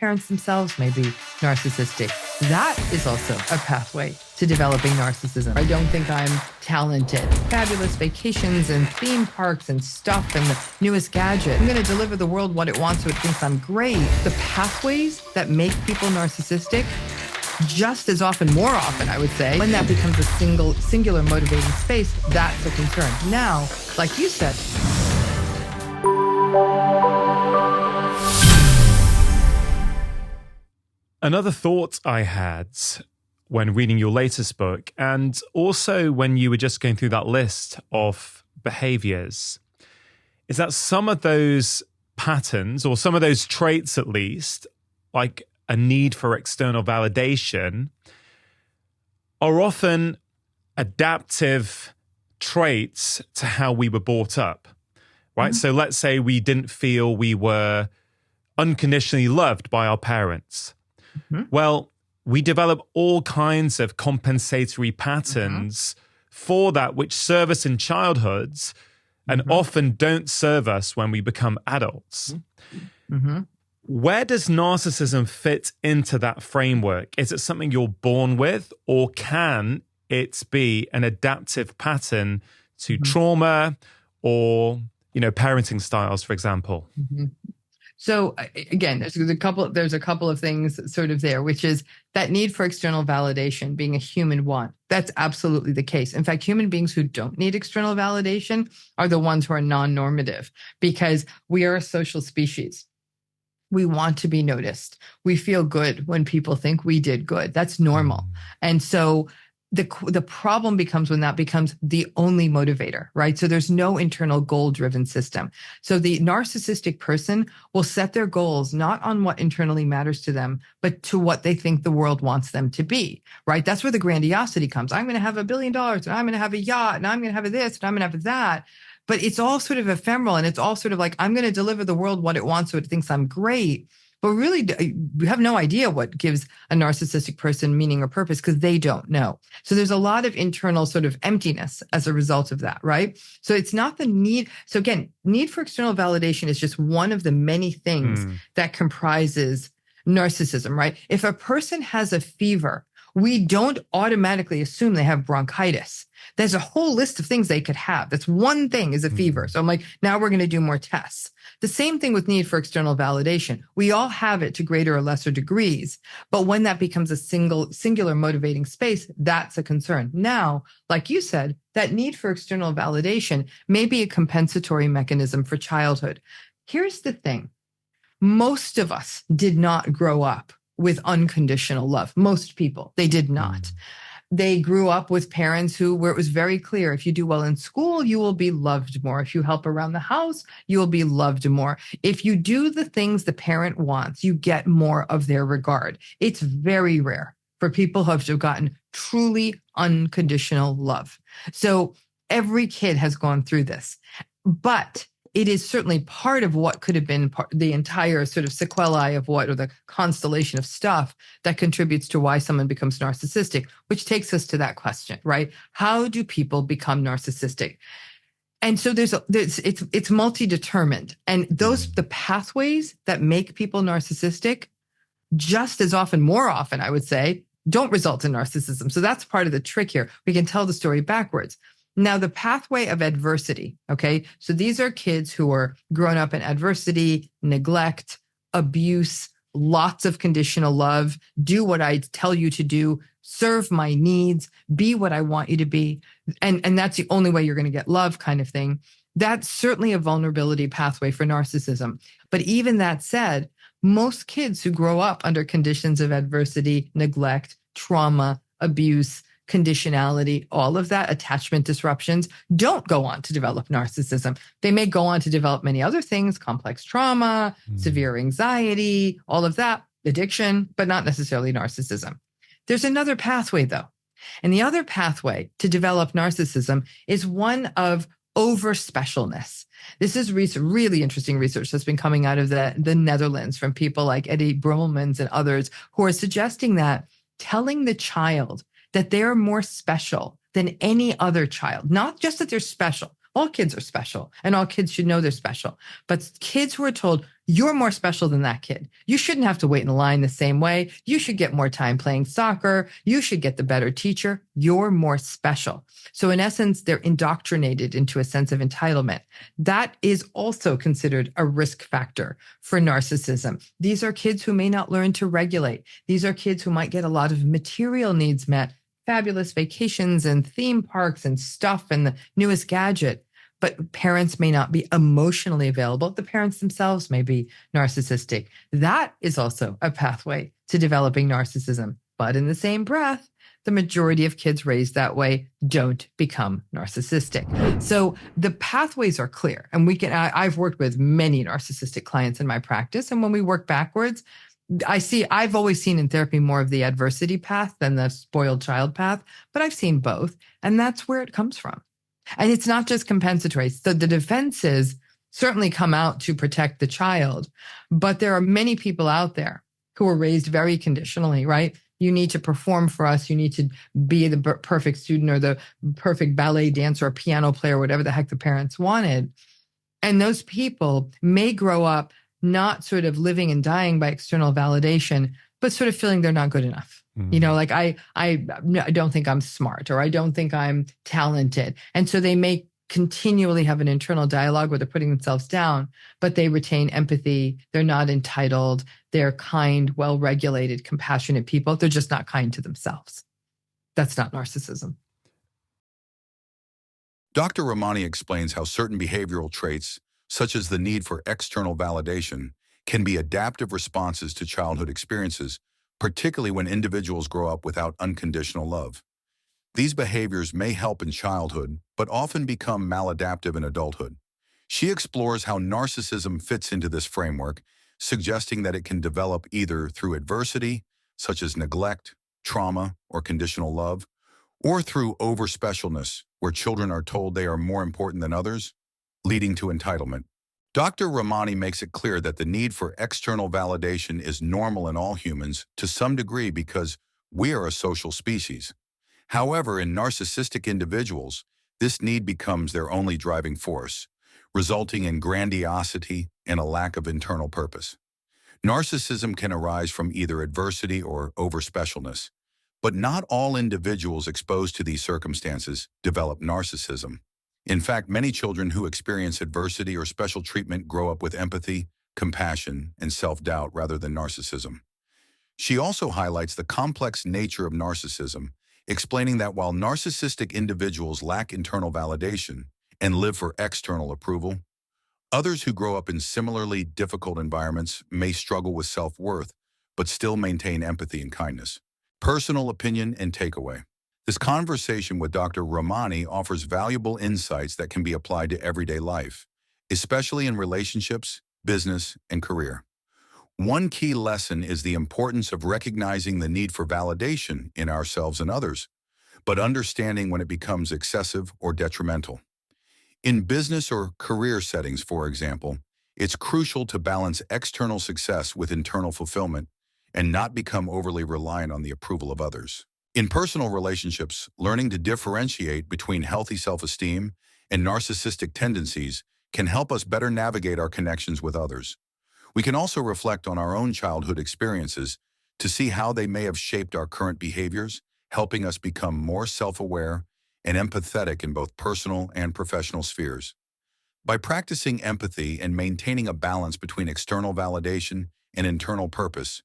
parents themselves may be narcissistic. That is also a pathway to developing narcissism. I don't think I'm talented. Fabulous vacations and theme parks and stuff and the newest gadget. I'm going to deliver the world what it wants so it thinks I'm great. The pathways that make people narcissistic, just as often, more often, I would say, when that becomes a singular motivating space, that's a concern. Now, like you said, another thought I had when reading your latest book, and also when you were just going through that list of behaviors, is that some of those patterns, or some of those traits at least, like a need for external validation, are often adaptive traits to how we were brought up, right? Mm-hmm. So let's say we didn't feel we were unconditionally loved by our parents. Mm-hmm. Well, we develop all kinds of compensatory patterns for that, which serve us in childhoods and often don't serve us when we become adults. Where does narcissism fit into that framework? Is it something you're born with, or can it be an adaptive pattern to trauma or, parenting styles, for example? So again, there's a couple of things sort of there, which is that need for external validation being a human want. That's absolutely the case. In fact, human beings who don't need external validation are the ones who are non-normative, because we are a social species. We want to be noticed. We feel good when people think we did good. That's normal. And so the problem becomes when that becomes the only motivator, right? So there's no internal goal-driven system. So the narcissistic person will set their goals not on what internally matters to them, but to what they think the world wants them to be, right? That's where the grandiosity comes. I'm going to have $1 billion, and I'm going to have a yacht, and I'm going to have this, and I'm going to have that. But it's all sort of ephemeral, and it's all sort of like, I'm going to deliver the world what it wants so it thinks I'm great. But really, we have no idea what gives a narcissistic person meaning or purpose, because they don't know. So there's a lot of internal sort of emptiness as a result of that, right? So it's not the need. So again, need for external validation is just one of the many things that comprises narcissism, right? If a person has a fever, we don't automatically assume they have bronchitis. There's a whole list of things they could have. That's one thing, is a fever. So I'm like, now we're going to do more tests. The same thing with need for external validation. We all have it to greater or lesser degrees, but when that becomes a singular motivating space, that's a concern. Now, like you said, that need for external validation may be a compensatory mechanism for childhood. Here's the thing. Most of us did not grow up with unconditional love. Most people, they did not. They grew up with parents where it was very clear, if you do well in school, you will be loved more. If you help around the house, you will be loved more. If you do the things the parent wants, you get more of their regard. It's very rare for people who have gotten truly unconditional love. So every kid has gone through this, but it is certainly part of what could have been the entire sort of sequelae of or the constellation of stuff that contributes to why someone becomes narcissistic, which takes us to that question, right? How do people become narcissistic? And so it's multi-determined. And the pathways that make people narcissistic, just as often, more often, I would say, don't result in narcissism. So that's part of the trick here. We can tell the story backwards. Now, the pathway of adversity, okay? So these are kids who are grown up in adversity, neglect, abuse, lots of conditional love, do what I tell you to do, serve my needs, be what I want you to be. And that's the only way you're going to get love, kind of thing. That's certainly a vulnerability pathway for narcissism. But even that said, most kids who grow up under conditions of adversity, neglect, trauma, abuse, conditionality, all of that, attachment disruptions, don't go on to develop narcissism. They may go on to develop many other things, complex trauma, severe anxiety, all of that, addiction, but not necessarily narcissism. There's another pathway, though. And the other pathway to develop narcissism is one of over-specialness. This is really interesting research that's been coming out of the Netherlands from people like Eddie Brummelmans and others, who are suggesting that telling the child that they're more special than any other child, not just that they're special. All kids are special, and all kids should know they're special. But kids who are told, You're more special than that kid. You shouldn't have to wait in line the same way. You should get more time playing soccer. You should get the better teacher. You're more special. So in essence, they're indoctrinated into a sense of entitlement. That is also considered a risk factor for narcissism. These are kids who may not learn to regulate. These are kids who might get a lot of material needs met, fabulous vacations and theme parks and stuff and the newest gadget. But parents may not be emotionally available. The parents themselves may be narcissistic. That is also a pathway to developing narcissism. But in the same breath, the majority of kids raised that way don't become narcissistic. So the pathways are clear. And I've worked with many narcissistic clients in my practice. And when we work backwards, I've always seen in therapy more of the adversity path than the spoiled child path, but I've seen both. And that's where it comes from. And it's not just compensatory. So the defenses certainly come out to protect the child, but there are many people out there who are raised very conditionally, right? You need to perform for us. You need to be the perfect student or the perfect ballet dancer or piano player, whatever the heck the parents wanted. And those people may grow up not sort of living and dying by external validation, but sort of feeling they're not good enough. You know, like I don't think I'm smart or I don't think I'm talented. And so they may continually have an internal dialogue where they're putting themselves down, but they retain empathy. They're not entitled. They're kind, well-regulated, compassionate people. They're just not kind to themselves. That's not narcissism. Dr. Ramani explains how certain behavioral traits, such as the need for external validation, can be adaptive responses to childhood experiences, particularly when individuals grow up without unconditional love. These behaviors may help in childhood, but often become maladaptive in adulthood. She explores how narcissism fits into this framework, suggesting that it can develop either through adversity, such as neglect, trauma, or conditional love, or through overspecialness, where children are told they are more important than others, leading to entitlement. Dr. Ramani makes it clear that the need for external validation is normal in all humans to some degree because we are a social species. However, in narcissistic individuals, this need becomes their only driving force, resulting in grandiosity and a lack of internal purpose. Narcissism can arise from either adversity or overspecialness, but not all individuals exposed to these circumstances develop narcissism. In fact, many children who experience adversity or special treatment grow up with empathy, compassion, and self-doubt rather than narcissism. She also highlights the complex nature of narcissism, explaining that while narcissistic individuals lack internal validation and live for external approval, others who grow up in similarly difficult environments may struggle with self-worth, but still maintain empathy and kindness. Personal opinion and takeaway. This conversation with Dr. Ramani offers valuable insights that can be applied to everyday life, especially in relationships, business, and career. One key lesson is the importance of recognizing the need for validation in ourselves and others, but understanding when it becomes excessive or detrimental. In business or career settings, for example, it's crucial to balance external success with internal fulfillment and not become overly reliant on the approval of others. In personal relationships, learning to differentiate between healthy self-esteem and narcissistic tendencies can help us better navigate our connections with others. We can also reflect on our own childhood experiences to see how they may have shaped our current behaviors, helping us become more self-aware and empathetic in both personal and professional spheres. By practicing empathy and maintaining a balance between external validation and internal purpose,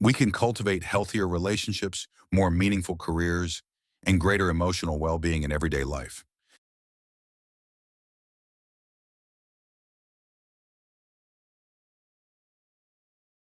we can cultivate healthier relationships, more meaningful careers, and greater emotional well-being in everyday life.